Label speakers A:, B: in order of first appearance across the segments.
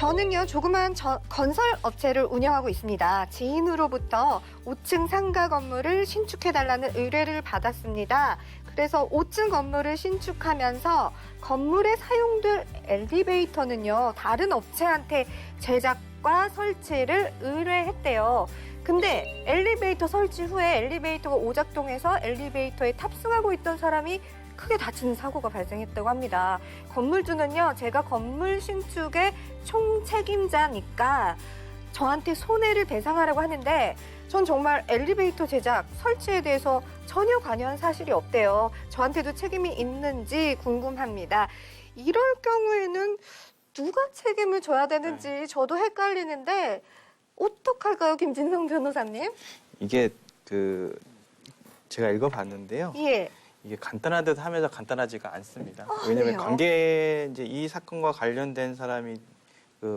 A: 저는요, 조그만 건설 업체를 운영하고 있습니다. 지인으로부터 5층 상가 건물을 신축해달라는 의뢰를 받았습니다. 그래서 5층 건물을 신축하면서 건물에 사용될 엘리베이터는요, 다른 업체한테 제작과 설치를 의뢰했대요. 근데 엘리베이터 설치 후에 엘리베이터가 오작동해서 엘리베이터에 탑승하고 있던 사람이 크게 다치는 사고가 발생했다고 합니다. 건물주는요, 제가 건물 신축의 총책임자니까 저한테 손해를 배상하라고 하는데 전 정말 엘리베이터 제작, 설치에 대해서 전혀 관여한 사실이 없대요. 저한테도 책임이 있는지 궁금합니다. 이럴 경우에는 누가 책임을 져야 되는지 저도 헷갈리는데 어떡할까요, 김진성 변호사님?
B: 이게 제가 읽어봤는데요.
A: 예.
B: 이게 간단한 듯 하면서 간단하지가 않습니다. 왜냐하면 이제 이 사건과 관련된 사람이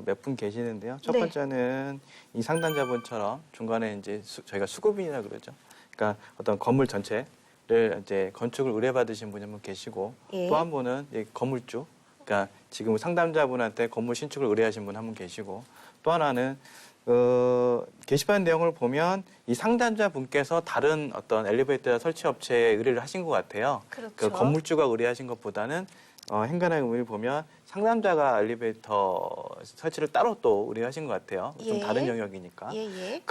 B: 몇 분 계시는데요. 첫
A: 네.
B: 번째는 이 상담자분처럼 중간에 이제 저희가 수급인이라 그러죠. 그러니까 어떤 건물 전체를 이제 건축을 의뢰받으신 분이 한 분 계시고
A: 예.
B: 또 한 분은 이제 건물주. 그러니까 지금 상담자분한테 건물 신축을 의뢰하신 분 한 분 계시고 또 하나는 게시판 내용을 보면 이 상담자분께서 다른 어떤 엘리베이터 설치 업체에 의뢰를 하신 것 같아요.
A: 그렇죠.
B: 그 건물주가 의뢰하신 것보다는 행간의 의미를 보면 상담자가 엘리베이터 설치를 따로 또 의뢰하신 것 같아요. 좀
A: 예.
B: 다른 영역이니까.
A: 예.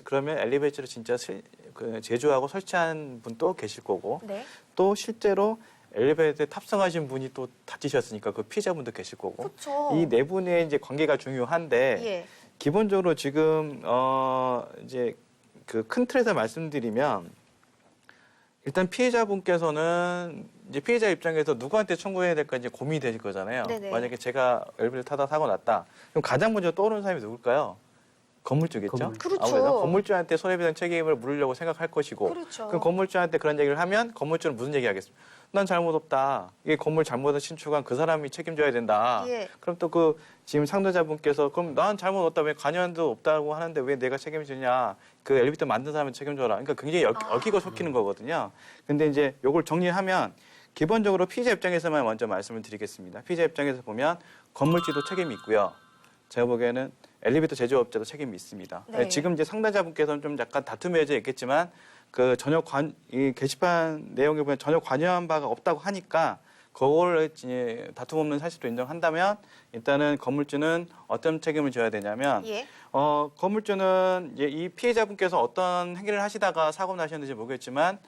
B: 그러면 엘리베이터를 진짜 제조하고 설치한 분도 계실 거고
A: 네.
B: 또 실제로 엘리베이터에 탑승하신 분이 또 다치셨으니까 그 피해자분도 계실 거고.
A: 그렇죠.
B: 이 네 분의 이제 관계가 중요한데
A: 예.
B: 기본적으로 지금 이제 그 큰 틀에서 말씀드리면 일단 피해자분께서는 이제 피해자 입장에서 누구한테 청구해야 될까 이제 고민이 되실 거잖아요.
A: 네네.
B: 만약에 제가 엘리베이터 타다 사고 났다. 그럼 가장 먼저 떠오르는 사람이 누굴까요? 건물주겠죠.
A: 그렇죠.
B: 아무래도 건물주한테 손해배상 책임을 물으려고 생각할 것이고.
A: 그렇죠.
B: 그럼 건물주한테 그런 얘기를 하면 건물주는 무슨 얘기 하겠습니까? 난 잘못 없다. 이게 건물 잘못을 신축한 그 사람이 책임져야 된다.
A: 예.
B: 그럼 또 지금 상담자분께서 그럼 난 잘못 없다. 왜 관여도 없다고 하는데 왜 내가 책임지냐. 그 엘리베이터 만든 사람이 책임져라. 그러니까 굉장히 얽히고 섞이는 거거든요. 근데 이제 요걸 정리하면 기본적으로 피해자 입장에서만 먼저 말씀을 드리겠습니다. 피해자 입장에서 보면 건물주도 책임이 있고요. 제가 보기에는 엘리베이터 제조업자도 책임이 있습니다.
A: 네.
B: 지금 이제 상담자분께서는 좀 약간 다툼이 있겠지만 이 게시판 내용에 보면 전혀 관여한 바가 없다고 하니까 그걸 이제 다툼 없는 사실도 인정한다면 일단은 건물주는 어떤 책임을 져야 되냐면
A: 예.
B: 건물주는 이제 이 피해자분께서 어떤 행위를 하시다가 사고 나셨는지 모르겠지만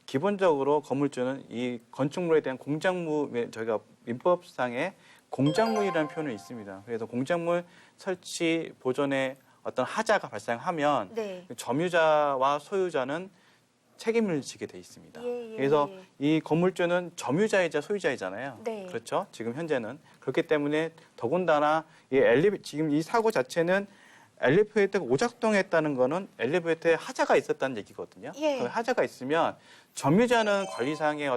B: 기본적으로 건물주는 이 건축물에 대한 공작물 저희가 민법상에 공작물이라는 표현이 있습니다. 그래서 공작물 설치 보존에 어떤 하자가 발생하면
A: 네.
B: 점유자와 소유자는 책임을 지게 돼 있습니다.
A: 예.
B: 그래서 이 건물주는 점유자이자 소유자이잖아요.
A: 네.
B: 그렇죠? 지금 현재는 그렇기 때문에 더군다나 지금 이 사고 자체는 엘리베이터가 오작동했다는 거는 엘리베이터에 하자가 있었다는 얘기거든요.
A: 예.
B: 그 하자가 있으면 점유자는 관리상의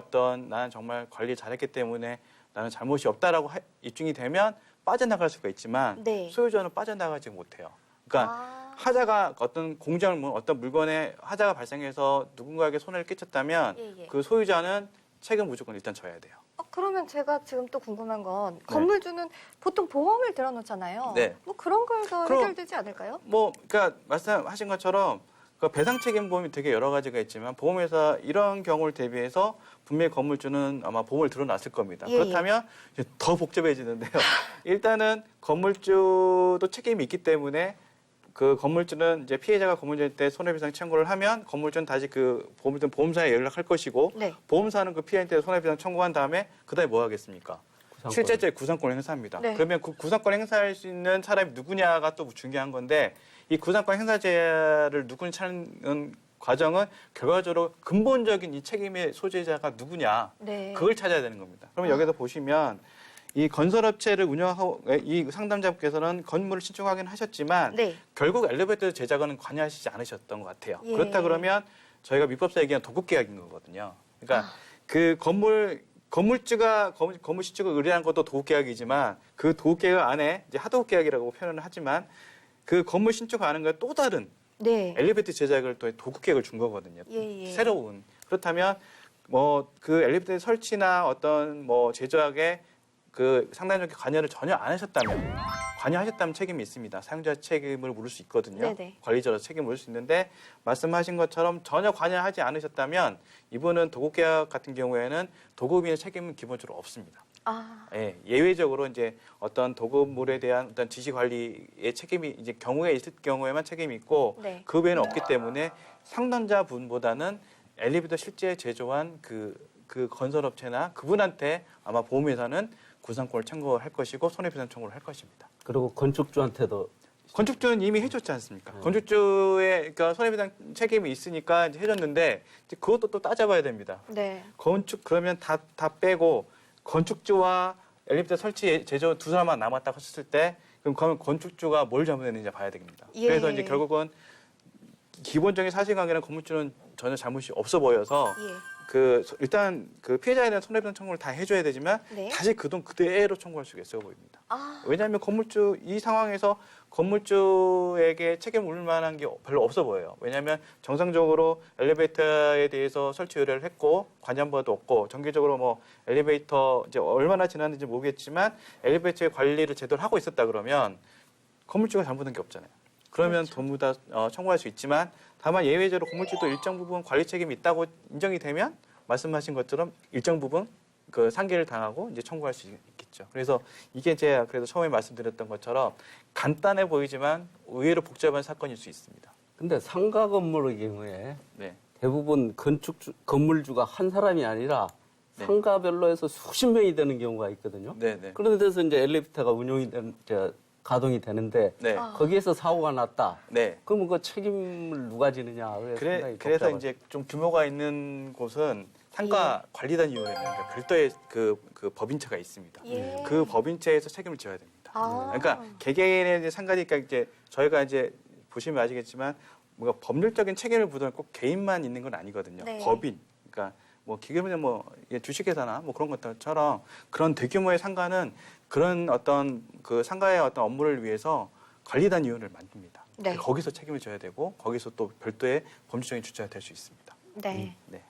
B: 나는 정말 관리 잘했기 때문에 나는 잘못이 없다라고 입증이 되면 빠져나갈 수가 있지만
A: 네.
B: 소유자는 빠져나가지 못해요. 그러니까 하자가 어떤 공작물, 어떤 물건에 하자가 발생해서 누군가에게 손해를 끼쳤다면
A: 예.
B: 그 소유자는 책임 무조건 일단 져야 돼요.
A: 그러면 제가 지금 또 궁금한 건 건물주는 보통 보험을 들어놓잖아요.
B: 네.
A: 뭐 그런 걸서
B: 그럼-
A: 해결되지 않을까요?
B: 그러니까 말씀하신 것처럼 그 배상 책임 보험이 되게 여러 가지가 있지만 보험회사 이런 경우를 대비해서 분명히 건물주는 아마 보험을 들어놨을 겁니다.
A: 예.
B: 그렇다면 이제 더 복잡해지는데요. 일단은 건물주도 책임이 있기 때문에 그 건물주는 이제 피해자가 건물주일 때 손해배상 청구를 하면 건물주는 다시 그 보험사에 연락할 것이고
A: 네.
B: 보험사는 그 피해자한테 손해배상 청구한 다음에 그다음에 뭐 하겠습니까? 실제적인 구상권을 행사합니다.
A: 네.
B: 그러면 그 구상권 행사할 수 있는 사람이 누구냐가 또 중요한 건데 이 구상권 행사자를 누구냐 찾는 과정은 결과적으로 근본적인 이 책임의 소재자가 누구냐
A: 네.
B: 그걸 찾아야 되는 겁니다. 그러면 여기서 보시면 이 건설업체를 운영하고 이 상담자분께서는 건물을 신축하긴 하셨지만
A: 네.
B: 결국 엘리베이터 제작은 관여하시지 않으셨던 것 같아요.
A: 예.
B: 그렇다 그러면 저희가 민법상 얘기한 도급계약인 거거든요. 그러니까 그 건물주가 건물 신축을 의뢰한 것도 도급계약이지만 그 도급계약 안에 이제 하도급계약이라고 표현을 하지만 그 건물 신축하는 건 또 다른
A: 네.
B: 엘리베이터 제작을 또 도급계약을 준 거거든요.
A: 예.
B: 새로운. 그렇다면 그 엘리베이터 설치나 어떤 제조학에 그 상단적인 관여를 전혀 안 하셨다면 관여하셨다면 책임이 있습니다. 사용자 책임을 물을 수 있거든요.
A: 네네.
B: 관리자로서 책임을 물을 수 있는데 말씀하신 것처럼 전혀 관여하지 않으셨다면 이분은 도급계약 같은 경우에는 도급인의 책임은 기본적으로 없습니다.
A: 아,
B: 예, 예외적으로 이제 어떤 도급물에 대한 어떤 지시 관리의 책임이 이제 경우에 있을 경우에만 책임이 있고
A: 네.
B: 그 외에는 없기 때문에 상담자분보다는 엘리베이터 실제 제조한 그 건설업체나 그분한테 아마 보험회사는 구상권을 청구할 것이고 손해배상 청구를 할 것입니다.
C: 그리고 건축주한테도
B: 건축주는 이미 해줬지 않습니까? 건축주의 그러니까 손해배상 책임이 있으니까 이제 해줬는데 이제 그것도 또 따져봐야 됩니다.
A: 네.
B: 건축 그러면 다 빼고 건축주와 엘리베이터 설치 제조 두 사람만 남았다고 했을 때 그러면 건축주가 뭘 잘못했는지 봐야 됩니다.
A: 예.
B: 그래서 이제 결국은 기본적인 사실관계는 건물주는 전혀 잘못이 없어 보여서
A: 예.
B: 일단 그 피해자에 대한 손해배상 청구를 다 해줘야 되지만
A: 네.
B: 다시 그 돈 그대로 청구할 수가 있어 보입니다.
A: 아,
B: 왜냐하면 건물주 이 상황에서 건물주에게 책임을 물 만한 게 별로 없어 보여요. 왜냐하면 정상적으로 엘리베이터에 대해서 설치 의뢰를 했고 관여한바도 없고 정기적으로 뭐 엘리베이터 이제 얼마나 지났는지 모르겠지만 엘리베이터의 관리를 제대로 하고 있었다 그러면 건물주가 잘못한 게 없잖아요. 그러면
A: 그렇죠.
B: 전부 다 청구할 수 있지만 다만 예외적으로 건물주도 일정 부분 관리 책임이 있다고 인정이 되면 말씀하신 것처럼 일정 부분 그 상계를 당하고 이제 청구할 수 있겠죠. 그래서 이게 제가 그래도 처음에 말씀드렸던 것처럼 간단해 보이지만 의외로 복잡한 사건일 수 있습니다.
C: 근데 상가 건물의 경우에
B: 네.
C: 대부분 건물주가 한 사람이 아니라
B: 네.
C: 상가별로 해서 수십 명이 되는 경우가 있거든요.
B: 네, 네.
C: 그런 데서 이제 엘리베이터가 가동이 되는데
B: 네.
A: 아.
C: 거기에서 사고가 났다.
B: 네.
C: 그러면 그 책임을 누가 지느냐.
B: 그래서 이제 좀 규모가 있는 곳은 상가 관리단위원회라는 그러니까 별도의 그 법인체가 있습니다.
A: 예.
B: 그 법인체에서 책임을 져야 됩니다.
A: 아.
B: 그러니까 개개인의 이제 상가니까 이제 저희가 이제 보시면 아시겠지만 뭔가 법률적인 책임을 묻어는 꼭 개인만 있는 건 아니거든요.
A: 네.
B: 법인, 그러니까 뭐 기계면 뭐 주식회사나 뭐 그런 것처럼 그런 대규모의 상가는 그런 어떤 그 상가의 어떤 업무를 위해서 관리단위원회를 만듭니다.
A: 네.
B: 거기서 책임을 져야 되고 거기서 또 별도의 법률적인 주체가 될 수 있습니다.
A: 네.
B: 네.